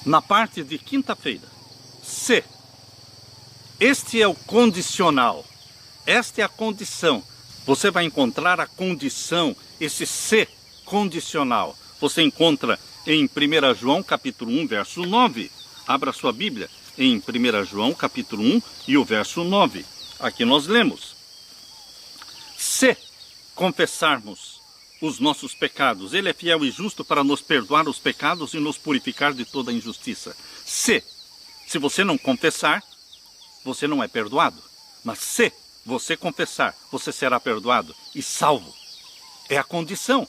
na parte de quinta-feira. Se. Este é o condicional. Esta é a condição. Você vai encontrar a condição, esse se condicional. Você encontra em 1 João capítulo 1, verso 9. Abra sua Bíblia em 1 João capítulo 1 e o verso 9. Aqui nós lemos: se confessarmos os nossos pecados, Ele é fiel e justo para nos perdoar os pecados e nos purificar de toda injustiça. Se você não confessar, você não é perdoado. Mas se você confessar, você será perdoado e salvo. É a condição.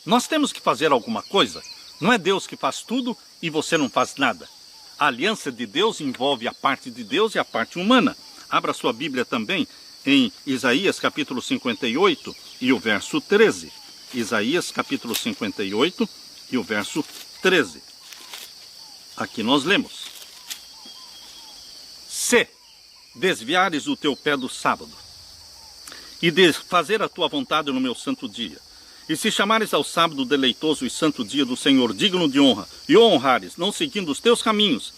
Nós temos que fazer alguma coisa. Não é Deus que faz tudo e você não faz nada. A aliança de Deus envolve a parte de Deus e a parte humana. Abra sua Bíblia também em Isaías capítulo 58 e o verso 13. Isaías capítulo 58 e o verso 13. Aqui nós lemos: se desviares o teu pé do sábado, e de fazer a tua vontade no meu santo dia, e se chamares ao sábado deleitoso e santo dia do Senhor, digno de honra, e o honrares, não seguindo os teus caminhos,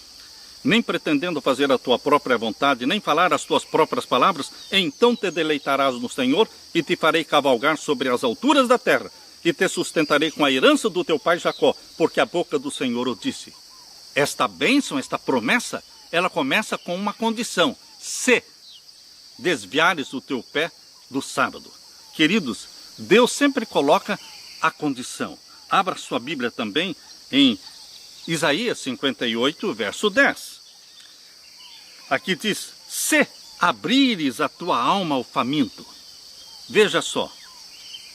nem pretendendo fazer a tua própria vontade, nem falar as tuas próprias palavras, então te deleitarás no Senhor, e te farei cavalgar sobre as alturas da terra, e te sustentarei com a herança do teu pai Jacó, porque a boca do Senhor o disse. Esta bênção, esta promessa, ela começa com uma condição: se desviares o teu pé do sábado. Queridos, Deus sempre coloca a condição. Abra sua Bíblia também em Isaías 58, verso 10. Aqui diz: se abrires a tua alma ao faminto. Veja só,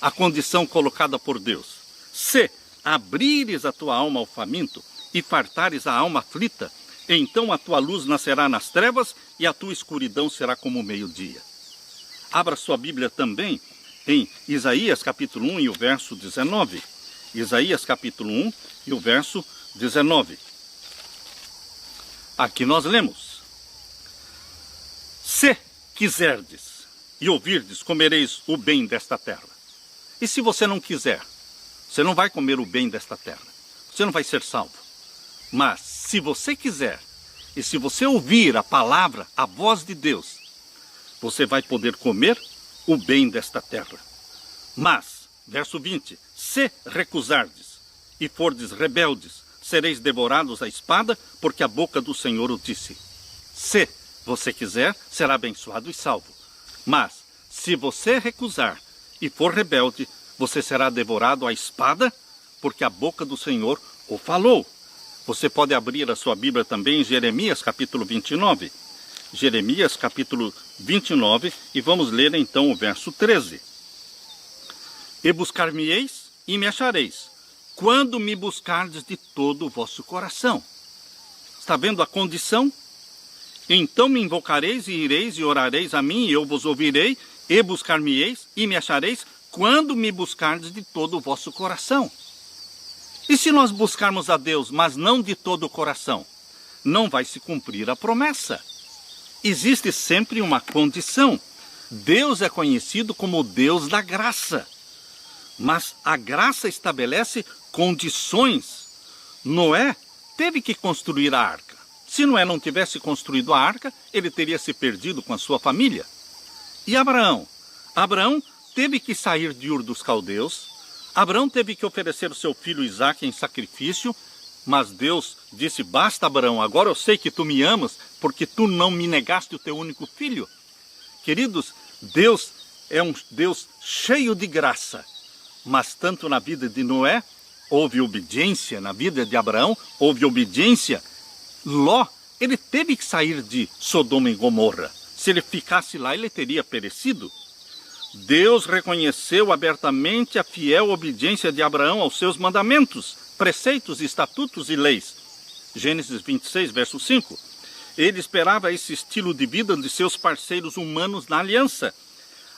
a condição colocada por Deus. Se abrires a tua alma ao faminto e fartares a alma aflita, então a tua luz nascerá nas trevas e a tua escuridão será como o meio-dia. Abra sua Bíblia também em Isaías capítulo 1 e o verso 19. Isaías capítulo 1 e o verso 19. Aqui nós lemos: se quiserdes e ouvirdes, comereis o bem desta terra. E se você não quiser, você não vai comer o bem desta terra. Você não vai ser salvo. Mas se você quiser, e se você ouvir a palavra, a voz de Deus, você vai poder comer o bem desta terra. Mas, verso 20, se recusardes e fordes rebeldes, sereis devorados à espada, porque a boca do Senhor o disse. Se você quiser, será abençoado e salvo. Mas, se você recusar e for rebelde, você será devorado à espada, porque a boca do Senhor o falou. Você pode abrir a sua Bíblia também em Jeremias capítulo 29. Jeremias capítulo 29 e vamos ler então o verso 13. E buscar-me-eis e me achareis, quando me buscardes de todo o vosso coração. Está vendo a condição? Então me invocareis e ireis e orareis a mim, e eu vos ouvirei, e buscar-me-eis e me achareis, quando me buscardes de todo o vosso coração. E se nós buscarmos a Deus, mas não de todo o coração, não vai se cumprir a promessa. Existe sempre uma condição. Deus é conhecido como o Deus da graça. Mas a graça estabelece condições. Noé teve que construir a arca. Se Noé não tivesse construído a arca, ele teria se perdido com a sua família. E Abraão? Abraão teve que sair de Ur dos Caldeus. Abraão teve que oferecer o seu filho Isaque em sacrifício, mas Deus disse: basta, Abraão, agora eu sei que tu me amas, porque tu não me negaste o teu único filho. Queridos, Deus é um Deus cheio de graça, mas tanto na vida de Noé, houve obediência, na vida de Abraão, houve obediência. Ló, ele teve que sair de Sodoma e Gomorra. Se ele ficasse lá, ele teria perecido. Deus reconheceu abertamente a fiel obediência de Abraão aos seus mandamentos, preceitos, estatutos e leis. Gênesis 26, verso 5. Ele esperava esse estilo de vida de seus parceiros humanos na aliança.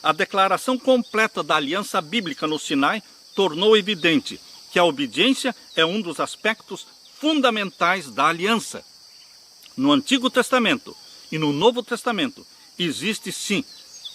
A declaração completa da aliança bíblica no Sinai tornou evidente que a obediência é um dos aspectos fundamentais da aliança. No Antigo Testamento e no Novo Testamento existe sim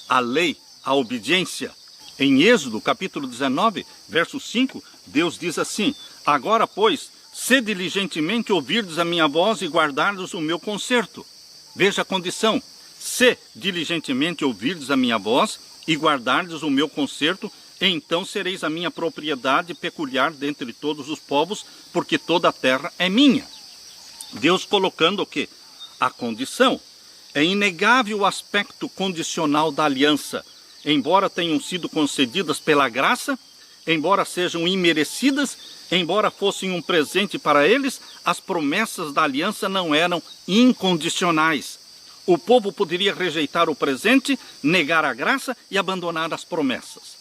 a lei, a obediência. Em Êxodo, capítulo 19, verso 5, Deus diz assim: agora, pois, Se diligentemente ouvirdes a minha voz e guardardes o meu conserto. Veja a condição. Se diligentemente ouvirdes a minha voz e guardardes o meu conserto, então sereis a minha propriedade peculiar dentre todos os povos, porque toda a terra é minha. Deus colocando o quê? A condição. É inegável o aspecto condicional da aliança. Embora tenham sido concedidas pela graça, embora sejam imerecidas, embora fossem um presente para eles, as promessas da aliança não eram incondicionais. O povo poderia rejeitar o presente, negar a graça e abandonar as promessas.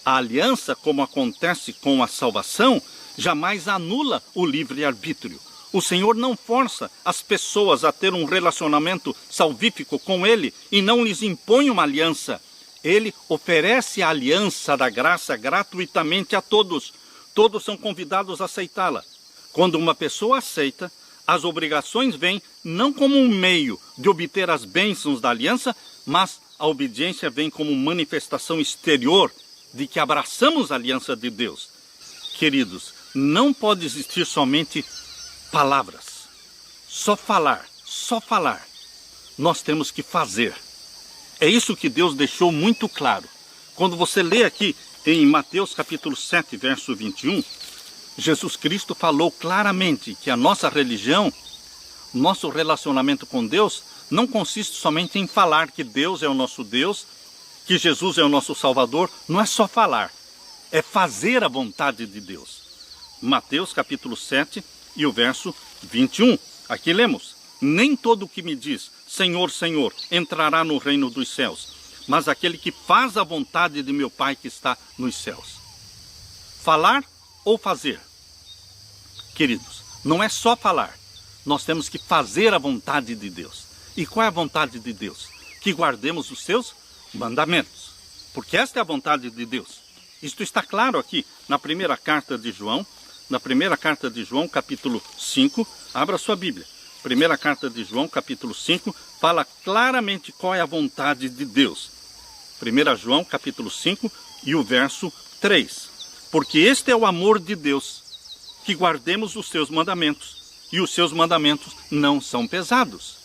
A aliança, como acontece com a salvação, jamais anula o livre-arbítrio. O Senhor não força as pessoas a ter um relacionamento salvífico com Ele e não lhes impõe uma aliança. Ele oferece a aliança da graça gratuitamente a todos. Todos são convidados a aceitá-la. Quando uma pessoa aceita, as obrigações vêm não como um meio de obter as bênçãos da aliança, mas a obediência vem como manifestação exterior de que abraçamos a aliança de Deus. Queridos, não pode existir somente palavras. Só falar. Nós temos que fazer. É isso que Deus deixou muito claro. Quando você lê aqui em Mateus capítulo 7, verso 21, Jesus Cristo falou claramente que a nossa religião, nosso relacionamento com Deus, não consiste somente em falar que Deus é o nosso Deus, que Jesus é o nosso Salvador. Não é só falar, é fazer a vontade de Deus. Mateus capítulo 7 e o verso 21. Aqui lemos: nem todo o que me diz Senhor, Senhor, entrará no reino dos céus, mas aquele que faz a vontade de meu Pai que está nos céus. Falar ou fazer? Queridos, não é só falar. Nós temos que fazer a vontade de Deus. E qual é a vontade de Deus? Que guardemos os seus mandamentos. Porque esta é a vontade de Deus. Isto está claro aqui na primeira carta de João, capítulo 5. Abra sua Bíblia. Primeira carta de João, capítulo 5, fala claramente qual é a vontade de Deus. 1 João, capítulo 5 e o verso 3. Porque este é o amor de Deus, que guardemos os seus mandamentos, e os seus mandamentos não são pesados.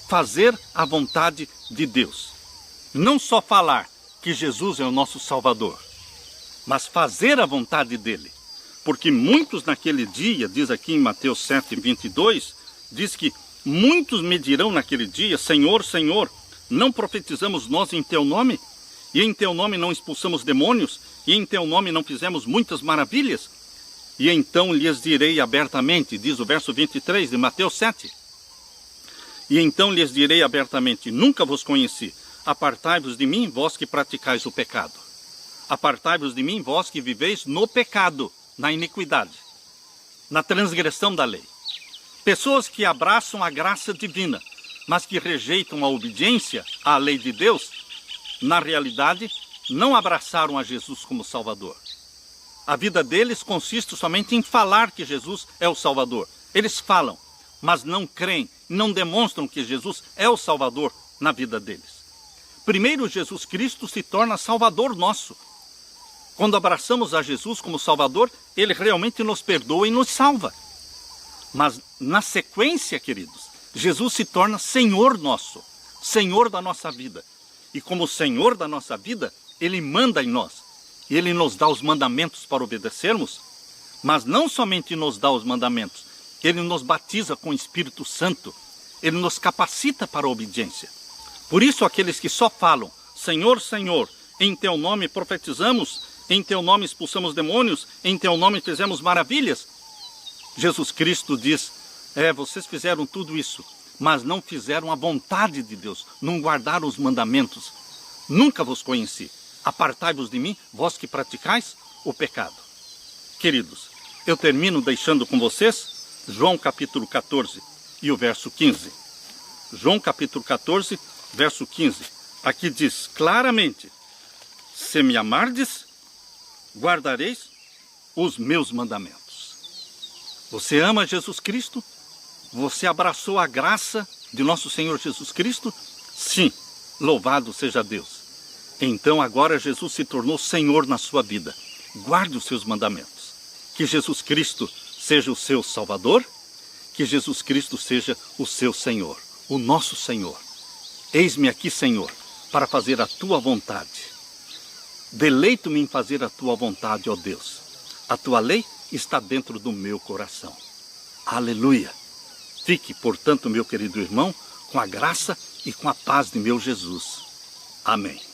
Fazer a vontade de Deus. Não só falar que Jesus é o nosso Salvador, mas fazer a vontade dele. Porque muitos naquele dia, diz aqui em Mateus 7, 22, diz que muitos me dirão naquele dia: Senhor, Senhor, não profetizamos nós em teu nome? E em teu nome não expulsamos demônios? E em teu nome não fizemos muitas maravilhas? E então lhes direi abertamente, diz o verso 23 de Mateus 7. E então lhes direi abertamente: nunca vos conheci. Apartai-vos de mim, vós que praticais o pecado. Apartai-vos de mim, vós que viveis no pecado, na iniquidade, na transgressão da lei. Pessoas que abraçam a graça divina, mas que rejeitam a obediência à lei de Deus, na realidade, não abraçaram a Jesus como Salvador. A vida deles consiste somente em falar que Jesus é o Salvador. Eles falam, mas não creem, não demonstram que Jesus é o Salvador na vida deles. Primeiro, Jesus Cristo se torna Salvador nosso. Quando abraçamos a Jesus como Salvador, Ele realmente nos perdoa e nos salva. Mas na sequência, queridos, Jesus se torna Senhor nosso, Senhor da nossa vida. E como Senhor da nossa vida, Ele manda em nós. Ele nos dá os mandamentos para obedecermos, mas não somente nos dá os mandamentos, Ele nos batiza com o Espírito Santo, Ele nos capacita para a obediência. Por isso, aqueles que só falam: Senhor, Senhor, em Teu nome profetizamos, em Teu nome expulsamos demônios, em Teu nome fizemos maravilhas. Jesus Cristo diz: vocês fizeram tudo isso, mas não fizeram a vontade de Deus, não guardaram os mandamentos. Nunca vos conheci. Apartai-vos de mim, vós que praticais o pecado. Queridos, eu termino deixando com vocês João capítulo 14 e o verso 15. João capítulo 14, verso 15. Aqui diz claramente: se me amardes, guardareis os meus mandamentos. Você ama Jesus Cristo? Você abraçou a graça de nosso Senhor Jesus Cristo? Sim, louvado seja Deus. Então agora Jesus se tornou Senhor na sua vida. Guarde os seus mandamentos. Que Jesus Cristo seja o seu Salvador, que Jesus Cristo seja o seu Senhor, o nosso Senhor. Eis-me aqui, Senhor, para fazer a tua vontade. Deleito-me em fazer a tua vontade, ó Deus. A tua lei está dentro do meu coração. Aleluia! Fique, portanto, meu querido irmão, com a graça e com a paz de meu Jesus. Amém.